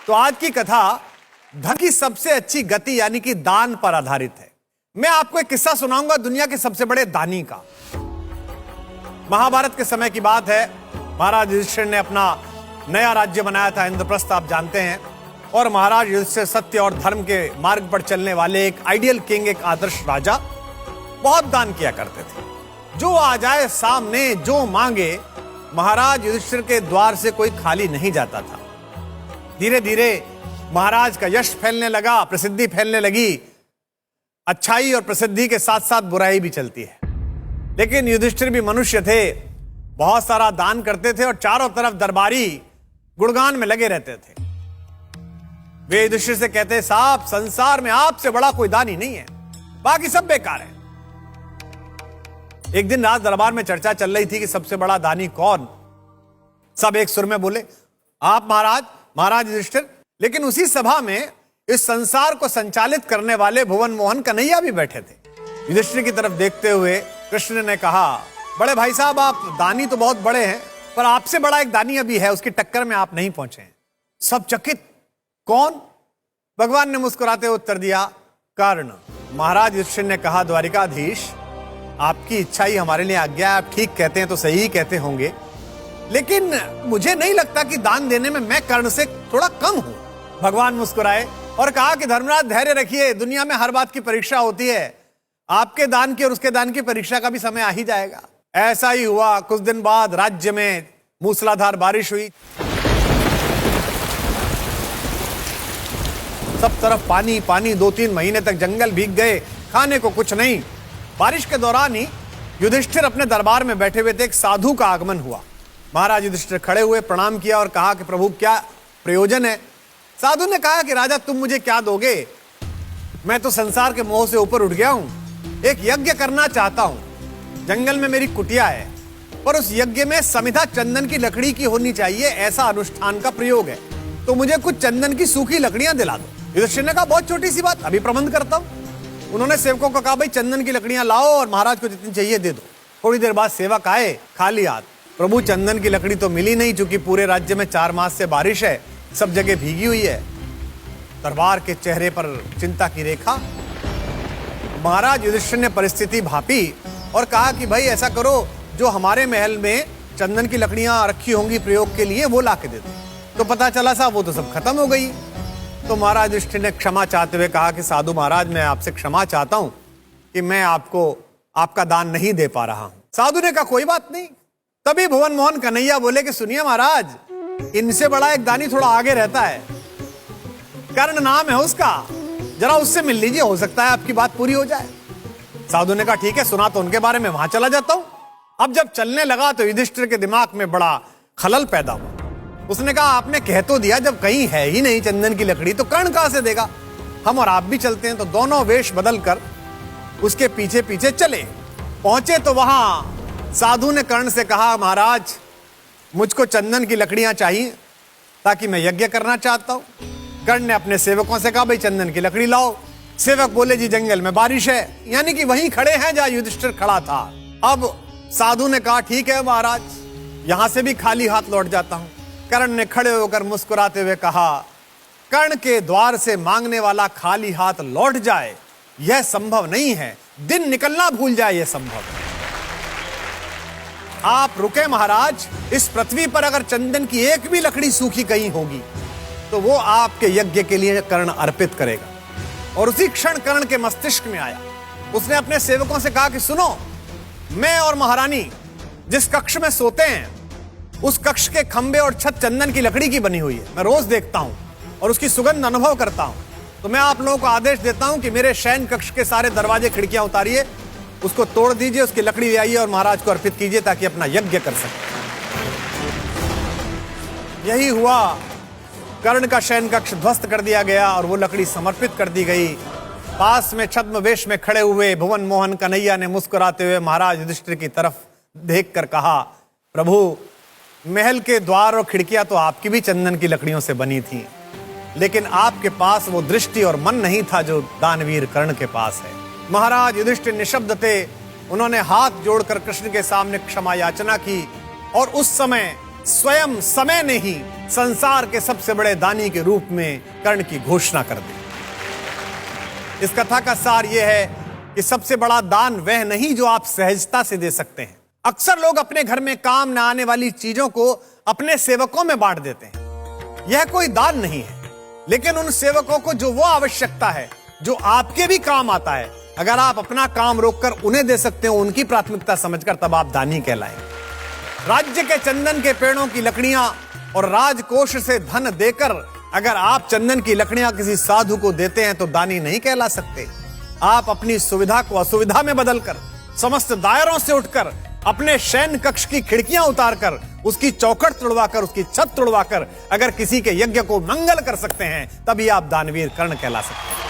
तो आज की कथा धन की सबसे अच्छी गति यानी कि दान पर आधारित है। मैं आपको एक किस्सा सुनाऊंगा दुनिया के सबसे बड़े दानी का। महाभारत के समय की बात है। महाराज युधिष्ठिर ने अपना नया राज्य बनाया था, इंद्रप्रस्थ, आप जानते हैं। और महाराज युधिष्ठिर सत्य और धर्म के मार्ग पर चलने वाले एक आइडियल किंग, एक आदर्श राजा, बहुत दान किया करते थे। जो आ जाए सामने, जो मांगे, महाराज युधिष्ठिर के द्वार से कोई खाली नहीं जाता था। धीरे धीरे महाराज का यश फैलने लगा, प्रसिद्धि फैलने लगी। अच्छाई और प्रसिद्धि के साथ साथ बुराई भी चलती है। लेकिन युधिष्ठिर भी मनुष्य थे, बहुत सारा दान करते थे और चारों तरफ दरबारी गुणगान में लगे रहते थे। वे युधिष्ठिर से कहते, साहब, संसार में आपसे बड़ा कोई दानी नहीं है, बाकी सब बेकार है। एक दिन रात दरबार में चर्चा चल रही थी कि सबसे बड़ा दानी कौन। सब एक सुर में बोले, आप महाराज, महाराज युधिष्ठिर। लेकिन उसी सभा में इस संसार को संचालित करने वाले भुवन मोहन कन्हैया भी बैठे थे। युधिष्ठिर की तरफ देखते हुए कृष्ण ने कहा, बड़े भाई साहब, आप दानी तो बहुत बड़े हैं, पर आपसे बड़ा एक दानी अभी है, उसकी टक्कर में आप नहीं पहुंचे हैं। सब चकित, कौन? भगवान ने मुस्कुराते हुए उत्तर दिया, कर्ण। महाराज युधिष्ठिर ने कहा, द्वारिकाधीश, आपकी इच्छा ही हमारे लिए आज्ञा है। आप ठीक कहते हैं तो सही ही कहते होंगे, लेकिन मुझे नहीं लगता कि दान देने में मैं कर्ण से थोड़ा कम हूं। भगवान मुस्कुराए और कहा कि धर्मराज, धैर्य रखिए, दुनिया में हर बात की परीक्षा होती है। आपके दान की और उसके दान की परीक्षा का भी समय आ ही जाएगा। ऐसा ही हुआ। कुछ दिन बाद राज्य में मूसलाधार बारिश हुई। सब तरफ पानी पानी, 2-3 महीने तक जंगल भीग गए, खाने को कुछ नहीं। बारिश के दौरान ही युधिष्ठिर अपने दरबार में बैठे हुए थे। एक साधु का आगमन हुआ। महाराज युधिष्ठिर खड़े हुए, प्रणाम किया और कहा कि प्रभु, क्या प्रयोजन है? साधु ने कहा कि राजा, तुम मुझे क्या दोगे? मैं तो संसार के मोह से ऊपर उठ गया हूं। एक यज्ञ करना चाहता हूं। जंगल में मेरी कुटिया है, पर उस यज्ञ में समिधा चंदन की लकड़ी की होनी चाहिए, ऐसा अनुष्ठान का प्रयोग है। तो मुझे कुछ चंदन की सूखी लकड़ियां दिला दो। युधिष्ठिर ने कहा, बहुत छोटी सी बात, अभी प्रबंध करता हूं। उन्होंने सेवकों को कहा, भाई चंदन की लकड़ियां लाओ और महाराज को जितनी चाहिए दे दो। थोड़ी देर बाद सेवक आए खाली हाथ। प्रभु, चंदन की लकड़ी तो मिली नहीं, चूंकि पूरे राज्य में 4 मास से बारिश है, सब जगह भीगी हुई है। दरबार के चेहरे पर चिंता की रेखा। महाराज युधिष्ठिर ने परिस्थिति भापी और कहा कि भाई ऐसा करो, जो हमारे महल में चंदन की लकड़ियां रखी होंगी प्रयोग के लिए, वो ला के दे दो। तो पता चला साहब, वो तो सब खत्म हो गई। तो महाराज युधिष्ठिर ने क्षमा चाहते हुए कहा कि साधु महाराज, मैं आपसे क्षमा चाहता हूं कि मैं आपको आपका दान नहीं दे पा रहा हूं। साधु ने कहा, कोई बात नहीं। तभी भुवन मोहन कन्हैया बोले कि सुनिए महाराज, इनसे बड़ा एक दानी थोड़ा आगे रहता है, कर्ण नाम है उसका, जरा उससे मिल लीजिए, हो सकता है आपकी बात पूरी हो जाए। साधु ने कहा, ठीक है, सुना तो उनके बारे में, वहां चला जाता हूं। अब जब चलने लगा तो युधिष्ठिर के दिमाग में बड़ा खलल पैदा हुआ। उसने कहा, आपने कह तो दिया, जब कहीं है ही नहीं चंदन की लकड़ी, तो कर्ण कहां से देगा? हम और आप भी चलते हैं। तो दोनों वेश बदलकर उसके पीछे पीछे चले। पहुंचे तो वहां साधु ने कर्ण से कहा, महाराज, मुझको चंदन की लकड़ियां चाहिए, ताकि मैं यज्ञ करना चाहता हूं। कर्ण ने अपने सेवकों से कहा, भाई चंदन की लकड़ी लाओ। सेवक बोले, जी जंगल में बारिश है, यानी कि वहीं खड़े हैं जहां युधिष्ठिर खड़ा था। अब साधु ने कहा, ठीक है महाराज, यहां से भी खाली हाथ लौट जाता हूं। कर्ण ने खड़े होकर मुस्कुराते हुए कहा, कर्ण के द्वार से मांगने वाला खाली हाथ लौट जाए, यह संभव नहीं है। दिन निकलना भूल जाए, यह संभव है। आप रुके महाराज। इस पृथ्वी पर अगर चंदन की एक भी लकड़ी सूखी कहीं होगी, तो वो आपके यज्ञ के लिए कर्ण अर्पित करेगा। और उसी क्षण कर्ण के मस्तिष्क में आया। उसने अपने सेवकों से कहा कि सुनो, मैं और महारानी जिस कक्ष में सोते हैं, उस कक्ष के खंबे और छत चंदन की लकड़ी की बनी हुई है। मैं रोज देखता हूं और उसकी सुगंध अनुभव करता हूं। तो मैं आप लोगों को आदेश देता हूं कि मेरे शयन कक्ष के सारे दरवाजे खिड़कियां उतारिए, उसको तोड़ दीजिए, उसकी लकड़ी ले आइए और महाराज को अर्पित कीजिए, ताकि अपना यज्ञ कर सके। यही हुआ। कर्ण का शयन कक्ष ध्वस्त कर दिया गया और वो लकड़ी समर्पित कर दी गई। पास में छद्मवेश में खड़े हुए भुवन मोहन कन्हैया ने मुस्कुराते हुए महाराज युधिष्ठिर की तरफ देखकर कहा, प्रभु, महल के द्वार और खिड़कियां तो आपकी भी चंदन की लकड़ियों से बनी थी, लेकिन आपके पास वो दृष्टि और मन नहीं था जो दानवीर कर्ण के पास है। महाराज युधिष्ठिर निशब्द थे। उन्होंने हाथ जोड़कर कृष्ण के सामने क्षमा याचना की और उस समय स्वयं समय ने ही संसार के सबसे बड़े दानी के रूप में कर्ण की घोषणा कर दी। इस कथा का सार यह है कि सबसे बड़ा दान वह नहीं जो आप सहजता से दे सकते हैं। अक्सर लोग अपने घर में काम न आने वाली चीजों को अपने सेवकों में बांट देते हैं। यह कोई दान नहीं है, लेकिन उन सेवकों को जो वो आवश्यकता है जो आपके भी काम आता है, अगर आप अपना काम रोककर उन्हें दे सकते हो, उनकी प्राथमिकता समझकर, तब आप दानी कहलाएंगे। राज्य के चंदन के पेड़ों की लकड़ियां और राजकोष से धन देकर अगर आप चंदन की लकड़ियां किसी साधु को देते हैं तो दानी नहीं कहला सकते। आप अपनी सुविधा को असुविधा में बदलकर, समस्त दायरों से उठकर, अपने शयन कक्ष की खिड़कियां उतारकर, उसकी चौखट तोड़वाकर, उसकी छत तोड़वाकर अगर किसी के यज्ञ को मंगल कर सकते हैं, तभी आप दानवीर कर्ण कहला सकते हैं।